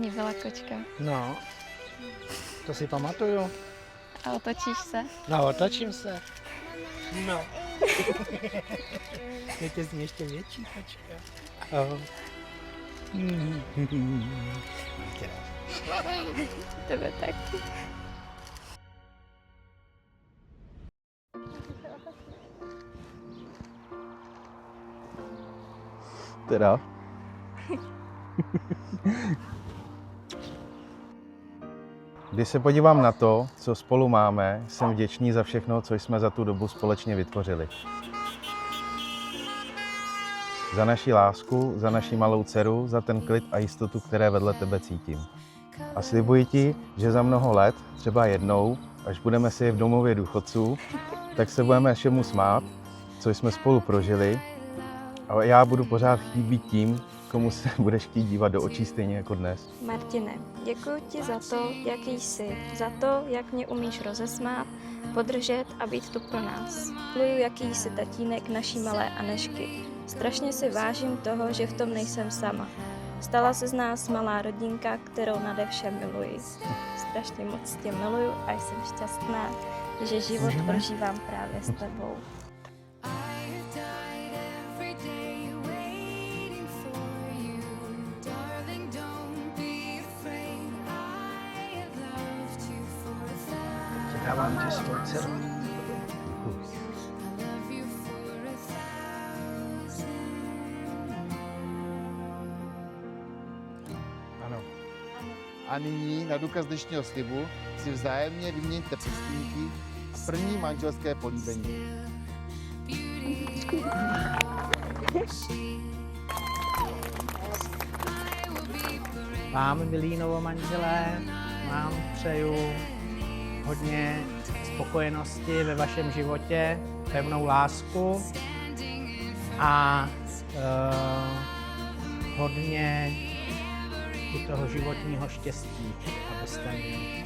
ní byla kočka. No, to si pamatuju. A otočíš se? No, otočím se. No. Je tě z ní ještě větší kočka. Oh. Tebe taky. Teda. Když se podívám na to, co spolu máme, jsem vděčný za všechno, co jsme za tu dobu společně vytvořili. Za naši lásku, za naši malou dceru, za ten klid a jistotu, které vedle tebe cítím. A slibuji ti, že za mnoho let, třeba jednou, až budeme si v domově důchodců, tak se budeme všemu smát, co jsme spolu prožili. A já budu pořád chtít být tím, komu se budeš chtít dívat do očí stejně jako dnes. Martine, děkuji ti za to, jaký jsi, za to, jak mě umíš rozesmát, podržet a být tu pro nás. Miluju, jaký jsi tatínek naší malé Anežky. Strašně si vážím toho, že v tom nejsem sama. Stala se z nás malá rodinka, kterou nade vše miluji. Strašně moc tě miluju a jsem šťastná, že život prožívám právě s tebou. Dávám ti svou dceru. Ano. A nyní na důkaz dnešního slibu si vzájemně vyměňte prstínky a první manželské políbení. Vám, milí novomanželé, vám přeju hodně spokojenosti ve vašem životě, pevnou lásku a hodně i toho životního štěstí, abyste měli,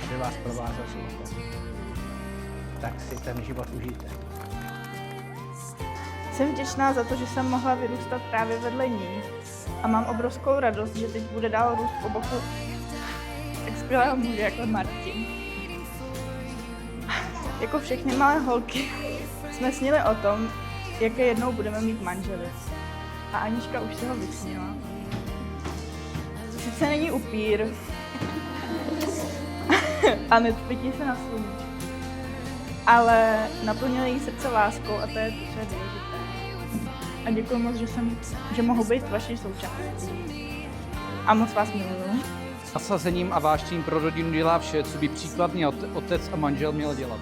aby vás provázel životem. Tak si ten život užijte. Jsem vděčná za to, že jsem mohla vyrůstat právě vedle ní a mám obrovskou radost, že teď bude dál růst po boku tak skvělého muže jako Martin. Jako všechny malé holky jsme snili o tom, jaké jednou budeme mít manžely. A Anička už se ho vysnila. Sice není upír a necpětí se na sluníčku, ale naplnil jí srdce láskou a to je to, co je důležité. A děkuji moc, že mohu být vaší součástí. A moc vás miluju. Nasazením a vášním pro rodinu dělá vše, co by příkladný otec a manžel měl dělat.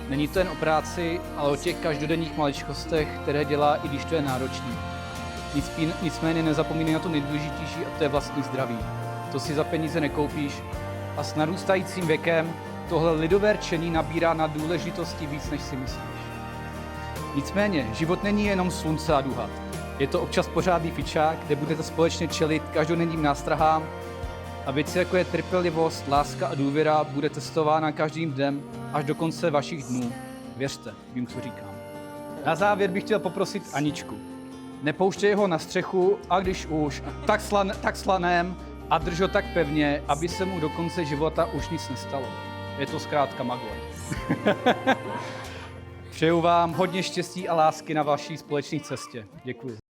Není to jen o práci, ale o těch každodenních maličkostech, které dělá, i když to je náročný. Nicméně nezapomínej na to nejdůležitější, a to je vlastní zdraví. To si za peníze nekoupíš a s narůstajícím věkem tohle lidové rčení nabírá na důležitosti víc, než si myslíš. Nicméně, život není jenom slunce a duhat. Je to občas pořádný fičák, kde budete společně čelit každodenním nástrahám a věci, jako je trpělivost, láska a důvěra, bude testována každým dnem až do konce vašich dnů. Věřte, vím, co říkám. Na závěr bych chtěl poprosit Aničku. Nepouštěj ho na střechu a když už, tak slaném a drž ho tak pevně, aby se mu do konce života už nic nestalo. Je to zkrátka magor. Přeju vám hodně štěstí a lásky na vaší společné cestě. Děkuji.